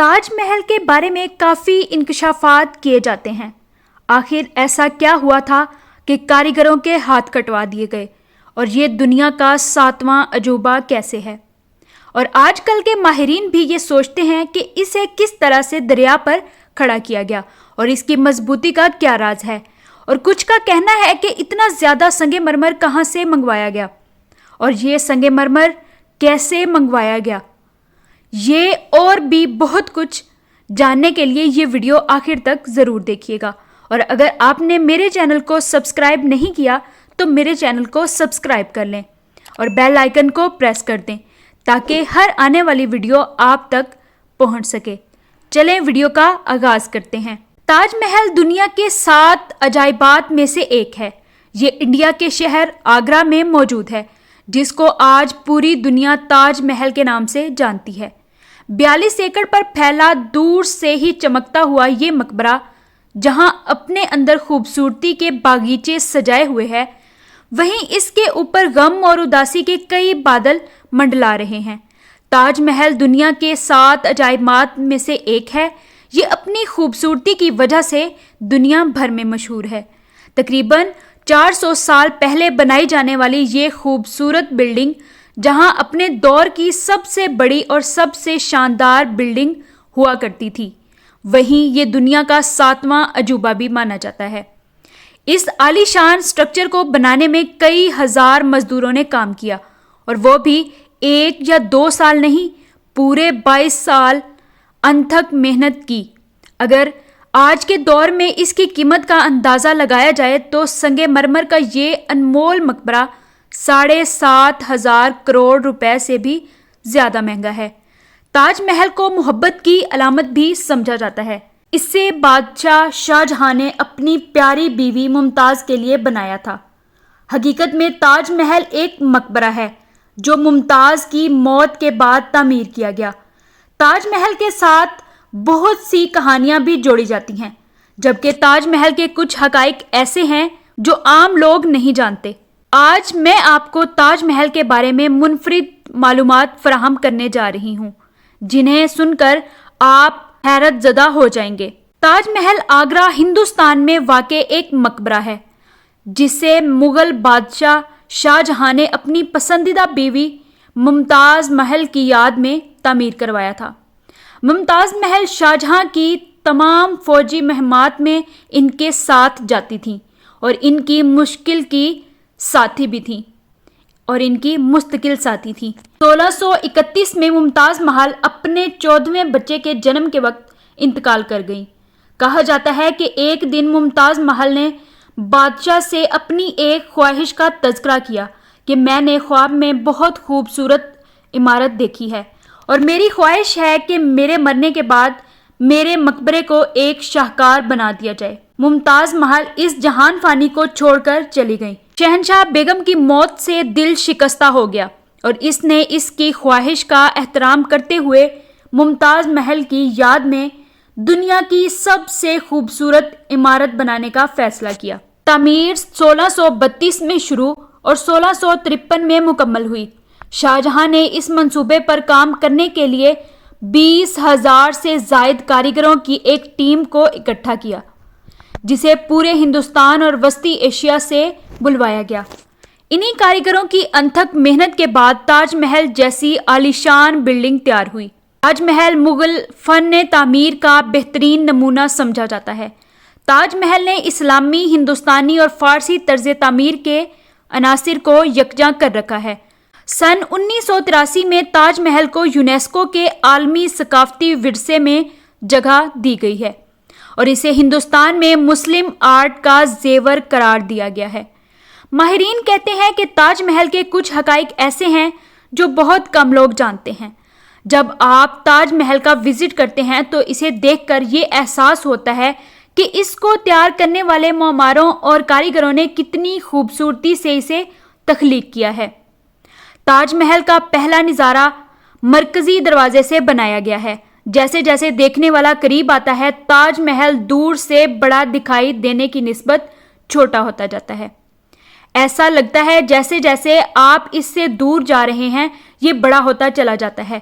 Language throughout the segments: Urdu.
تاج محل کے بارے میں کافی انکشافات کیے جاتے ہیں۔ آخر ایسا کیا ہوا تھا کہ کاریگروں کے ہاتھ کٹوا دیے گئے، اور یہ دنیا کا 7واں عجوبہ کیسے ہے؟ اور آج کل کے ماہرین بھی یہ سوچتے ہیں کہ اسے کس طرح سے دریا پر کھڑا کیا گیا اور اس کی مضبوطی کا کیا راز ہے، اور کچھ کا کہنا ہے کہ اتنا زیادہ سنگ مرمر کہاں سے منگوایا گیا، اور یہ سنگ مرمر کیسے منگوایا گیا۔ یہ اور بھی بہت کچھ جاننے کے لیے یہ ویڈیو آخر تک ضرور دیکھیے گا، اور اگر آپ نے میرے چینل کو سبسکرائب نہیں کیا تو میرے چینل کو سبسکرائب کر لیں اور بیل آئیکن کو پریس کر دیں تاکہ ہر آنے والی ویڈیو آپ تک پہنچ سکے۔ چلیں ویڈیو کا آغاز کرتے ہیں۔ تاج محل دنیا کے 7 عجائبات میں سے ایک ہے۔ یہ انڈیا کے شہر آگرہ میں موجود ہے، جس کو آج پوری دنیا تاج محل کے نام سے جانتی ہے۔ 42 ایکڑ پر پھیلا دور سے ہی چمکتا ہوا یہ مقبرہ، جہاں اپنے اندر خوبصورتی کے باغیچے سجائے ہوئے ہیں، وہیں اس کے اوپر غم اور اداسی کے کئی بادل منڈلا رہے ہیں۔ تاج محل دنیا کے 7 عجائبات میں سے ایک ہے۔ یہ اپنی خوبصورتی کی وجہ سے دنیا بھر میں مشہور ہے۔ تقریباً 400 سال پہلے بنائی جانے والی یہ خوبصورت بلڈنگ، جہاں اپنے دور کی سب سے بڑی اور سب سے شاندار بلڈنگ ہوا کرتی تھی، وہیں یہ دنیا کا 7واں عجوبہ بھی مانا جاتا ہے۔ اس عالی شان سٹرکچر کو بنانے میں کئی ہزار مزدوروں نے کام کیا، اور وہ بھی 1 یا 2 سال نہیں، پورے 22 سال انتھک محنت کی۔ اگر آج کے دور میں اس کی قیمت کا اندازہ لگایا جائے تو سنگ مرمر کا یہ انمول مقبرہ 7,500 کروڑ روپے سے بھی زیادہ مہنگا ہے۔ تاج محل کو محبت کی علامت بھی سمجھا جاتا ہے۔ اسے بادشاہ شاہ جہاں نے اپنی پیاری بیوی ممتاز کے لیے بنایا تھا۔ حقیقت میں تاج محل ایک مقبرہ ہے جو ممتاز کی موت کے بعد تعمیر کیا گیا۔ تاج محل کے ساتھ بہت سی کہانیاں بھی جوڑی جاتی ہیں، جبکہ تاج محل کے کچھ حقائق ایسے ہیں جو عام لوگ نہیں جانتے۔ آج میں آپ کو تاج محل کے بارے میں منفرد معلومات فراہم کرنے جا رہی ہوں، جنہیں سن کر آپ حیرت زدہ ہو جائیں گے۔ تاج محل آگرہ، ہندوستان میں واقع ایک مقبرہ ہے، جسے مغل بادشاہ شاہ جہاں نے اپنی پسندیدہ بیوی ممتاز محل کی یاد میں تعمیر کروایا تھا۔ ممتاز محل شاہ جہاں کی تمام فوجی مہمات میں ان کے ساتھ جاتی تھیں، اور ان کی مستقل ساتھی تھی۔ 1631 میں ممتاز محل اپنے 14ویں بچے کے جنم کے وقت انتقال کر گئیں۔ کہا جاتا ہے کہ ایک دن ممتاز محل نے بادشاہ سے اپنی ایک خواہش کا تذکرہ کیا کہ میں نے خواب میں بہت خوبصورت عمارت دیکھی ہے، اور میری خواہش ہے کہ میرے مرنے کے بعد میرے مقبرے کو ایک شاہکار بنا دیا جائے۔ ممتاز محل اس جہان فانی کو چھوڑ کر چلی گئیں۔ شہنشاہ بیگم کی موت سے دل شکستہ ہو گیا، اور اس نے اس کی خواہش کا احترام کرتے ہوئے ممتاز محل کی یاد میں دنیا کی سب سے خوبصورت عمارت بنانے کا فیصلہ کیا۔ تعمیر 1632 میں شروع اور 1653 میں مکمل ہوئی۔ شاہ جہاں نے اس منصوبے پر کام کرنے کے لیے 20,000 سے زائد کاریگروں کی ایک ٹیم کو اکٹھا کیا، جسے پورے ہندوستان اور وسطی ایشیا سے بلوایا گیا۔ انہی کاریگروں کی انتھک محنت کے بعد تاج محل جیسی عالیشان بلڈنگ تیار ہوئی۔ تاج محل مغل فن تعمیر کا بہترین نمونہ سمجھا جاتا ہے۔ تاج محل نے اسلامی، ہندوستانی اور فارسی طرز تعمیر کے عناصر کو یکجا کر رکھا ہے۔ سن 1983 میں تاج محل کو یونیسکو کے عالمی ثقافتی ورثے میں جگہ دی گئی ہے، اور اسے ہندوستان میں مسلم آرٹ کا زیور قرار دیا گیا ہے۔ ماہرین کہتے ہیں کہ تاج محل کے کچھ حقائق ایسے ہیں جو بہت کم لوگ جانتے ہیں۔ جب آپ تاج محل کا وزٹ کرتے ہیں تو اسے دیکھ کر یہ احساس ہوتا ہے کہ اس کو تیار کرنے والے معماروں اور کاریگروں نے کتنی خوبصورتی سے اسے تخلیق کیا ہے۔ تاج محل کا پہلا نظارہ مرکزی دروازے سے بنایا گیا ہے۔ جیسے جیسے دیکھنے والا قریب آتا ہے، تاج محل دور سے بڑا دکھائی دینے کی نسبت چھوٹا ہوتا جاتا ہے۔ ایسا لگتا ہے جیسے جیسے آپ اس سے دور جا رہے ہیں، یہ بڑا ہوتا چلا جاتا ہے۔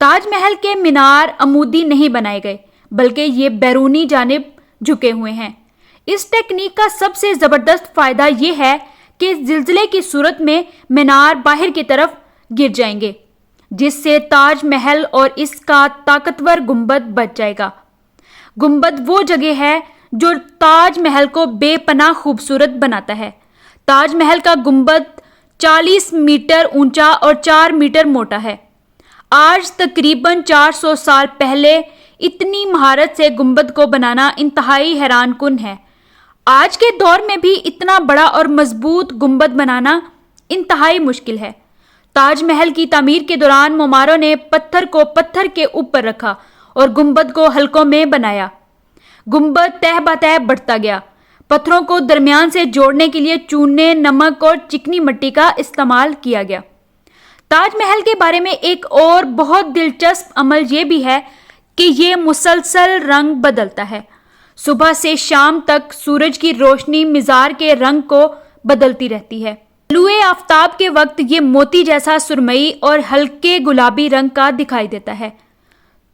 تاج محل کے مینار عمودی نہیں بنائے گئے بلکہ یہ بیرونی جانب جھکے ہوئے ہیں۔ اس ٹیکنیک کا سب سے زبردست فائدہ یہ ہے کہ زلزلے کی صورت میں مینار باہر کی طرف گر جائیں گے، جس سے تاج محل اور اس کا طاقتور گنبد بچ جائے گا۔ گنبد وہ جگہ ہے جو تاج محل کو بے پناہ خوبصورت بناتا ہے۔ تاج محل کا گنبد 40 میٹر اونچا اور 4 میٹر موٹا ہے۔ آج تقریباً 400 سال پہلے اتنی مہارت سے گنبد کو بنانا انتہائی حیران کن ہے۔ آج کے دور میں بھی اتنا بڑا اور مضبوط گنبد بنانا انتہائی مشکل ہے۔ تاج محل کی تعمیر کے دوران معماروں نے پتھر کو پتھر کے اوپر رکھا اور گنبد کو حلقوں میں بنایا۔ گنبد تہ بتہ بڑھتا گیا۔ پتھروں کو درمیان سے جوڑنے کے لیے چونے، نمک اور چکنی مٹی کا استعمال کیا گیا۔ تاج محل کے بارے میں ایک اور بہت دلچسپ عمل یہ بھی ہے کہ یہ مسلسل رنگ بدلتا ہے۔ صبح سے شام تک سورج کی روشنی مزار کے رنگ کو بدلتی رہتی ہے۔ طلوع آفتاب کے وقت یہ موتی جیسا سرمئی اور ہلکے گلابی رنگ کا دکھائی دیتا ہے،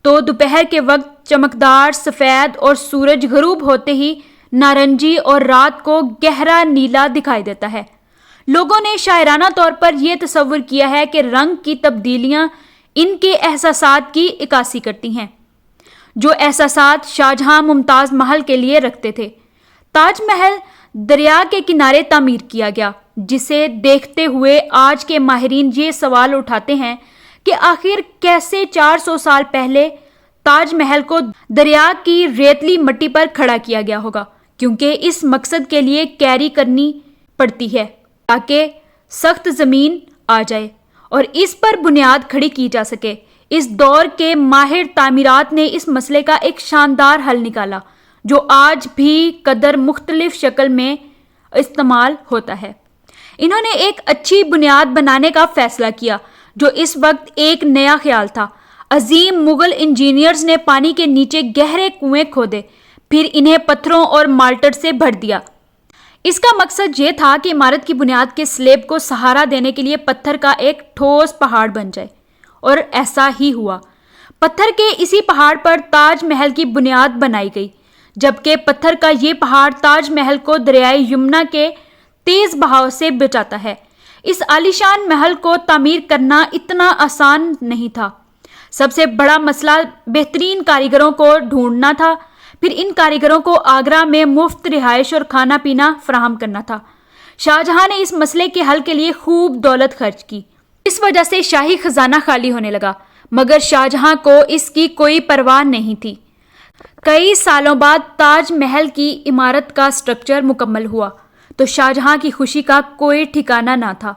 تو دوپہر کے وقت چمکدار سفید اور سورج غروب ہوتے ہی نارنجی اور رات کو گہرا نیلا دکھائی دیتا ہے۔ لوگوں نے شاعرانہ طور پر یہ تصور کیا ہے کہ رنگ کی تبدیلیاں ان کے احساسات کی عکاسی کرتی ہیں، جو احساسات شاہجہاں ممتاز محل کے لیے رکھتے تھے۔ تاج محل دریا کے کنارے تعمیر کیا گیا، جسے دیکھتے ہوئے آج کے ماہرین یہ سوال اٹھاتے ہیں کہ آخر کیسے 400 سال پہلے تاج محل کو دریا کی ریتلی مٹی پر کھڑا کیا گیا ہوگا، کیونکہ اس مقصد کے لیے کیری کرنی پڑتی ہے تاکہ سخت زمین آ جائے اور اس پر بنیاد کھڑی کی جا سکے۔ اس دور کے ماہر تعمیرات نے اس مسئلے کا ایک شاندار حل نکالا، جو آج بھی قدر مختلف شکل میں استعمال ہوتا ہے۔ انہوں نے ایک اچھی بنیاد بنانے کا فیصلہ کیا، جو اس وقت ایک نیا خیال تھا۔ عظیم مغل انجینئرز نے پانی کے نیچے گہرے کنویں کھودے، پھر انہیں پتھروں اور مارٹر سے بھر دیا۔ اس کا مقصد یہ تھا کہ عمارت کی بنیاد کے سلیب کو سہارا دینے کے لیے پتھر کا ایک ٹھوس پہاڑ بن جائے، اور ایسا ہی ہوا۔ پتھر کے اسی پہاڑ پر تاج محل کی بنیاد بنائی گئی، جبکہ پتھر کا یہ پہاڑ تاج محل کو دریائے یمنا کے تیز بہاؤ سے بچاتا ہے۔ اس عالیشان محل کو تعمیر کرنا اتنا آسان نہیں تھا۔ سب سے بڑا مسئلہ بہترین کاریگروں کو ڈھونڈنا تھا، پھر ان کاریگروں کو آگرہ میں مفت رہائش اور کھانا پینا فراہم کرنا تھا۔ شاہجہاں نے اس مسئلے کے حل کے لیے خوب دولت خرچ کی۔ اس وجہ سے شاہی خزانہ خالی ہونے لگا، مگر شاہجہاں کو اس کی کوئی پرواہ نہیں تھی۔ کئی سالوں بعد تاج محل کی عمارت کا سٹرکچر مکمل ہوا تو شاہجہاں کی خوشی کا کوئی ٹھکانہ نہ تھا۔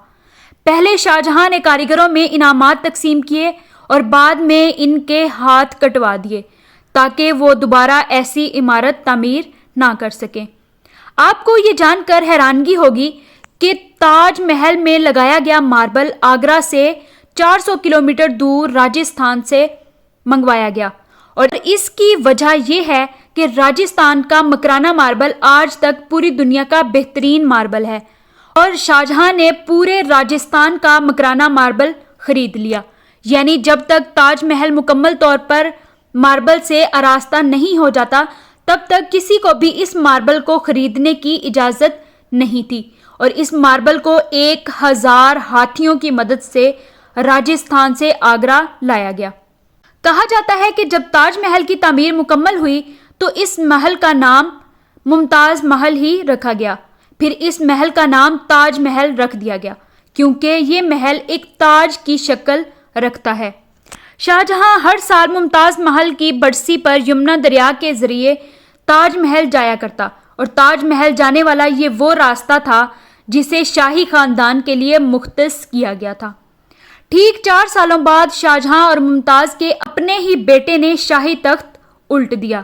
پہلے شاہجہاں نے کاریگروں میں انعامات تقسیم کیے اور بعد میں ان کے ہاتھ کٹوا دیے تاکہ وہ دوبارہ ایسی عمارت تعمیر نہ کر سکیں۔ آپ کو یہ جان کر حیرانگی ہوگی کہ تاج محل میں لگایا گیا ماربل آگرہ سے 400 کلومیٹر دور راجستھان سے منگوایا گیا، اور اس کی وجہ یہ ہے کہ راجستھان کا مکرانہ ماربل آج تک پوری دنیا کا بہترین ماربل ہے، اور شاہجہاں نے پورے راجستھان کا مکرانہ ماربل خرید لیا۔ یعنی جب تک تاج محل مکمل طور پر ماربل سے آراستہ نہیں ہو جاتا، تب تک کسی کو بھی اس ماربل کو خریدنے کی اجازت نہیں تھی، اور اس ماربل کو 1000 ہاتھیوں کی مدد سے راجستھان سے آگرہ لایا گیا۔ کہا جاتا ہے کہ جب تاج محل کی تعمیر مکمل ہوئی تو اس محل کا نام ممتاز محل ہی رکھا گیا، پھر اس محل کا نام تاج محل رکھ دیا گیا، کیونکہ یہ محل ایک تاج کی شکل رکھتا ہے۔ شاہجہاں ہر سال ممتاز محل کی برسی پر یمنا دریا کے ذریعے تاج محل جایا کرتا، اور تاج محل جانے والا یہ وہ راستہ تھا جسے شاہی خاندان کے لیے مختص کیا گیا تھا۔ ٹھیک 4 سالوں بعد شاہجہاں اور ممتاز کے اپنے ہی بیٹے نے شاہی تخت الٹ دیا۔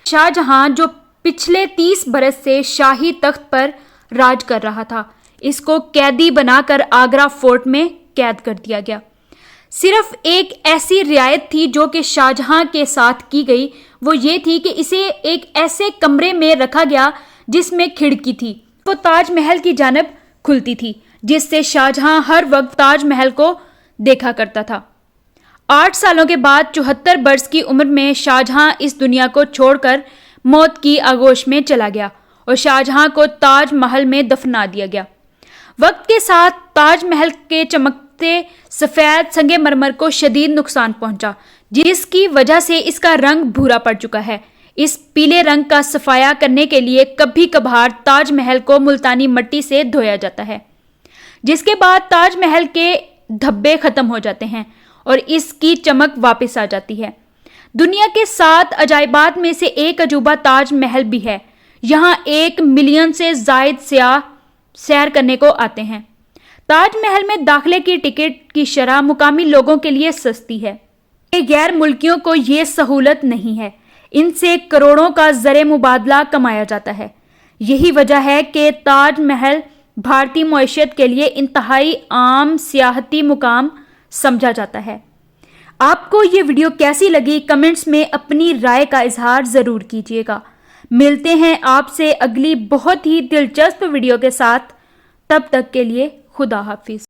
شاہجہاں جو پچھلے 30 برس سے شاہی تخت پر راج کر رہا تھا، اس کو قیدی بنا کر آگرہ فورٹ میں قید کر دیا گیا۔ صرف ایک ایسی رعایت تھی جو کہ شاہجہاں کے ساتھ کی گئی، وہ یہ تھی کہ اسے ایک ایسے کمرے میں رکھا گیا جس میں کھڑکی تھی، وہ تاج محل کی جانب کھلتی تھی، جس سے شاہجہاں ہر وقت تاج محل کو دیکھا کرتا تھا۔ 8 سالوں کے بعد 74 برس کی عمر میں شاہجہاں اس دنیا کو چھوڑ کر موت کی آغوش میں چلا گیا اور شاہجہاں کو تاج محل میں دفنا دیا گیا۔ وقت کے ساتھ تاج محل کے چمکتے سفید سنگ مرمر کو شدید نقصان پہنچا، جس کی وجہ سے اس کا رنگ بھورا پڑ چکا ہے۔ اس پیلے رنگ کا صفایا کرنے کے لیے کبھی کبھار تاج محل کو ملتانی مٹی سے دھویا جاتا ہے، جس کے بعد تاج محل کے دھبے ختم ہو جاتے ہیں اور اس کی چمک واپس آ جاتی ہے۔ دنیا کے 7 عجائبات میں سے ایک عجوبہ تاج محل بھی ہے۔ یہاں 1 ملین سے زائد سیاح سیر کرنے کو آتے ہیں۔ تاج محل میں داخلے کی ٹکٹ کی شرح مقامی لوگوں کے لیے سستی ہے۔ غیر ملکیوں کو یہ سہولت نہیں ہے۔ ان سے کروڑوں کا زر مبادلہ کمایا جاتا ہے۔ یہی وجہ ہے کہ تاج محل بھارتی معیشت کے لیے انتہائی عام سیاحتی مقام سمجھا جاتا ہے۔ آپ کو یہ ویڈیو کیسی لگی؟ کمنٹس میں اپنی رائے کا اظہار ضرور کیجیے گا۔ ملتے ہیں آپ سے اگلی بہت ہی دلچسپ ویڈیو کے ساتھ، تب تک کے لیے خدا حافظ۔